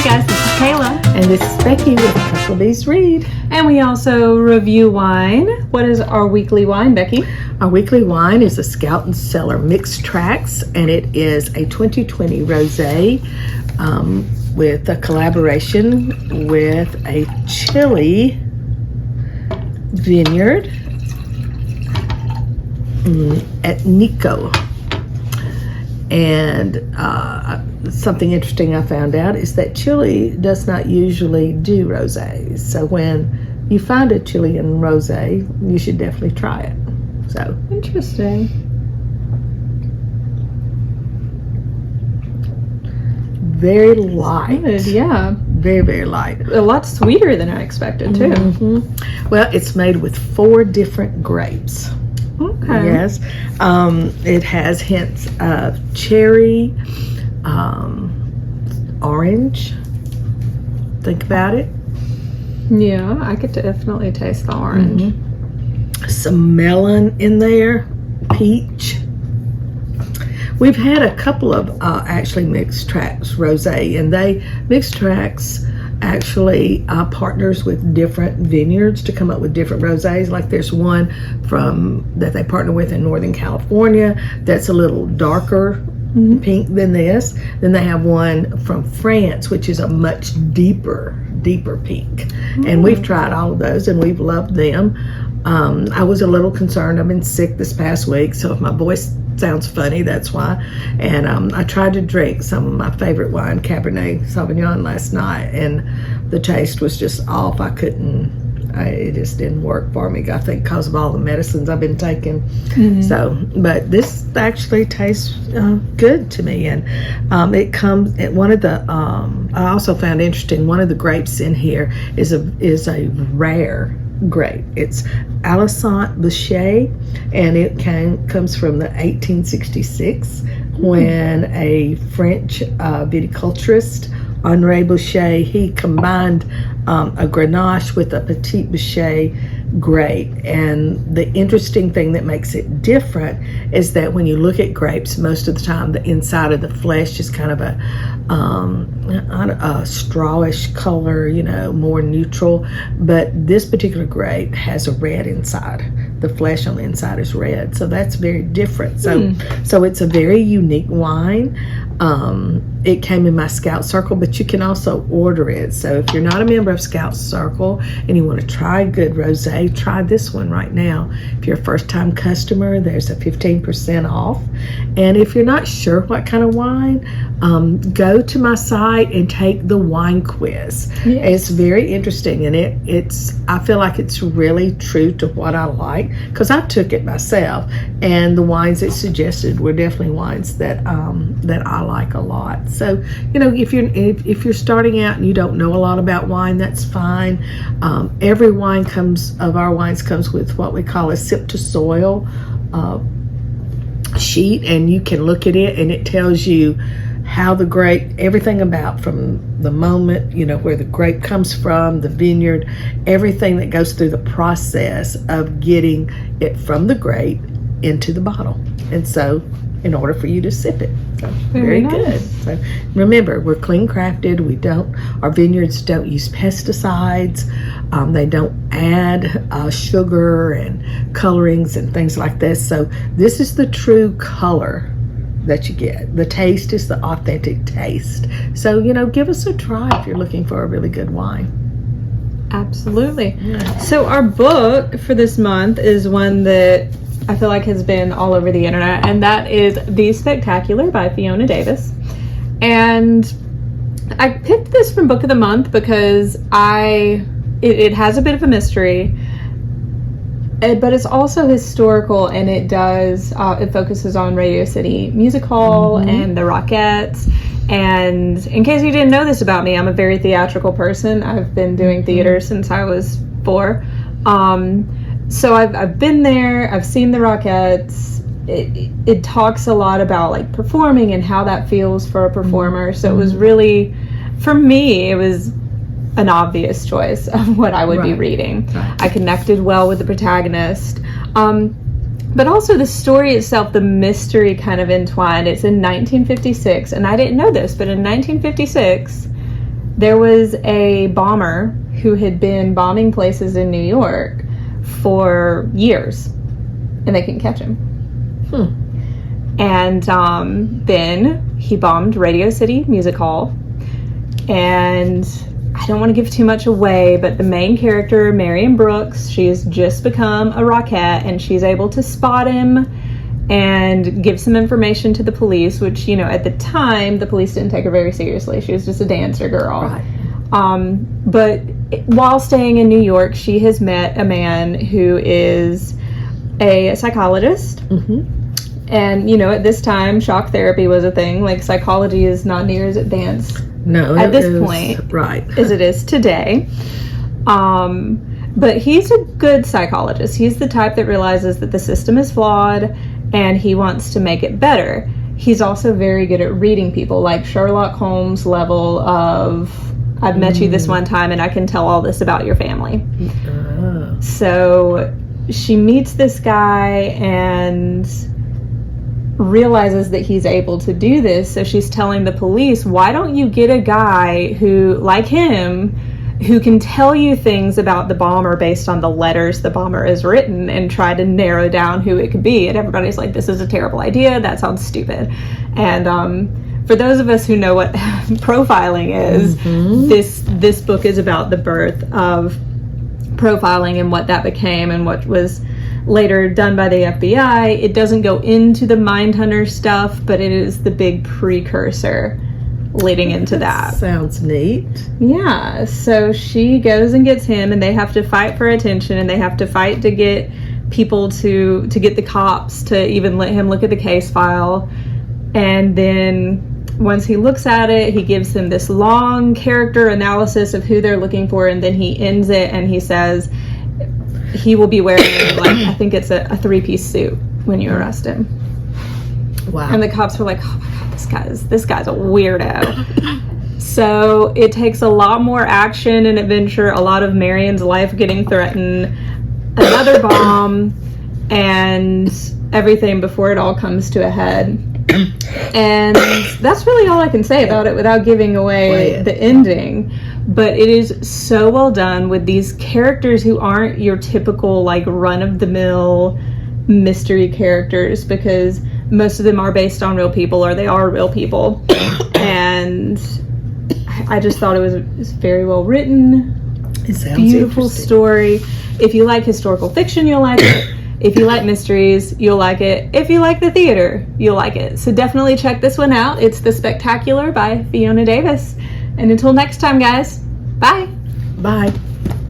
guys, this is Kayla. And this is Becky with Applebee's Read. And we also review wine. What is our weekly wine, Becky? Our weekly wine is a Scout and Cellar Mixed Tracks, and it is a 2020 rosé with a collaboration with a Chile vineyard at Nico. And something interesting I found out is that Chile does not usually do rosés. So when you find a Chilean rosé, you should definitely try it. So interesting. Very light. Good, yeah. Very, very light. A lot sweeter than I expected, too. Mm-hmm. Well, it's made with 4 different grapes. Okay. Yes. It has hints of cherry, orange. Think about it. Yeah, I could definitely taste the orange. Mm-hmm. Some melon in there, peach. We've had a couple of actually Mixed Tracks rosé, and Mixed Tracks actually partners with different vineyards to come up with different rosés. Like there's one that they partner with in Northern California that's a little darker pink than this. Then they have one from France, which is a much deeper pink. And we've tried all of those and we've loved them. I was a little concerned. I've been sick this past week, so if my voice sounds funny, that's why. And I tried to drink some of my favorite wine, Cabernet Sauvignon, last night, and the taste was just off. It just didn't work for me, I think because of all the medicines I've been taking. So, but this actually tastes good to me. And it comes at one of the I also found interesting, one of the grapes in here is a rare grape. It's Alisant Boucher, and it comes from the 1866 when a French viticulturist, Henri Boucher, he combined a Grenache with a Petit Boucher grape. And the interesting thing that makes it different is that when you look at grapes, most of the time the inside of the flesh is kind of a strawish color, more neutral. But this particular grape has a red inside. The flesh on the inside is red, so that's very different. So it's a very unique wine. It came in my Scout Circle, but you can also order it. So if you're not a member of Scout Circle and you want to try good rosé, try this one right now. If you're a first-time customer, there's a 15% off. And if you're not sure what kind of wine, go to my site and take the wine quiz. Yes. It's very interesting, and I feel like it's really true to what I like, because I took it myself, and the wines it suggested were definitely wines that I like a lot. So if you're starting out and you don't know a lot about wine, that's fine. Every wine of our wines comes with what we call a sip to soil sheet, and you can look at it and it tells you how the grape, everything about from the moment, where the grape comes from, the vineyard, everything that goes through the process of getting it from the grape into the bottle. And so in order for you to sip it. So very nice. Good. So remember, we're clean crafted. Our vineyards don't use pesticides. They don't add sugar and colorings and things like this. So this is the true color that you get. The taste is the authentic taste. So, give us a try if you're looking for a really good wine. Absolutely. Yeah. So our book for this month is one that I feel like has been all over the internet, and that is The Spectacular by Fiona Davis. And I picked this from Book of the Month because it has a bit of a mystery, but it's also historical, and it focuses on Radio City Music Hall and the Rockettes. And in case you didn't know this about me, I'm a very theatrical person. I've been doing theater since I was 4. So I've been there, I've seen the Rockettes. It talks a lot about like performing and how that feels for a performer. So it was really, for me, it was an obvious choice of what I would be reading. Right. I connected well with the protagonist. But also the story itself, the mystery kind of entwined. It's in 1956, and I didn't know this, but in 1956, There was a bomber who had been bombing places in New York for years, and they couldn't catch him. And then he bombed Radio City Music Hall, and I don't want to give too much away, but the main character, Marion Brooks, she has just become a Rockette, and she's able to spot him and give some information to the police, which, you know, at the time, the police didn't take her very seriously. She was just a dancer girl. Right. But while staying in New York, she has met a man who is a psychologist. And, you know, at this time, shock therapy was a thing. Like, psychology is not near as advanced at this point as it is today. But he's a good psychologist. He's the type that realizes that the system is flawed and he wants to make it better. He's also very good at reading people, like Sherlock Holmes level of, I've met you this one time and I can tell all this about your family. So she meets this guy and realizes that he's able to do this. So she's telling the police, why don't you get a guy who, like him, who can tell you things about the bomber based on the letters the bomber has written and try to narrow down who it could be. And everybody's like, this is a terrible idea. That sounds stupid. And for those of us who know what profiling is, this book is about the birth of profiling and what that became and what was later done by the FBI. It doesn't go into the Mindhunter stuff, but it is the big precursor leading into that. Sounds neat. Yeah, so she goes and gets him, and they have to fight for attention, and they have to fight to get people to get the cops to even let him look at the case file. And then once he looks at it, he gives them this long character analysis of who they're looking for, and then he ends it and he says he will be wearing, like, I think it's a three-piece suit when you arrest him. Wow. And the cops were like, oh my god, this guy's a weirdo. So it takes a lot more action and adventure, a lot of Marion's life getting threatened, another bomb, and everything before it all comes to a head. And that's really all I can say about it without giving away the ending. But it is so well done with these characters who aren't your typical, like, run-of-the-mill mystery characters, because most of them are based on real people, or they are real people. And I just thought it was very well written. It sounds beautiful story. If you like historical fiction, you'll like it. If you like mysteries, you'll like it. If you like the theater, you'll like it. So definitely check this one out. It's The Spectacular by Fiona Davis. And until next time, guys, bye. Bye.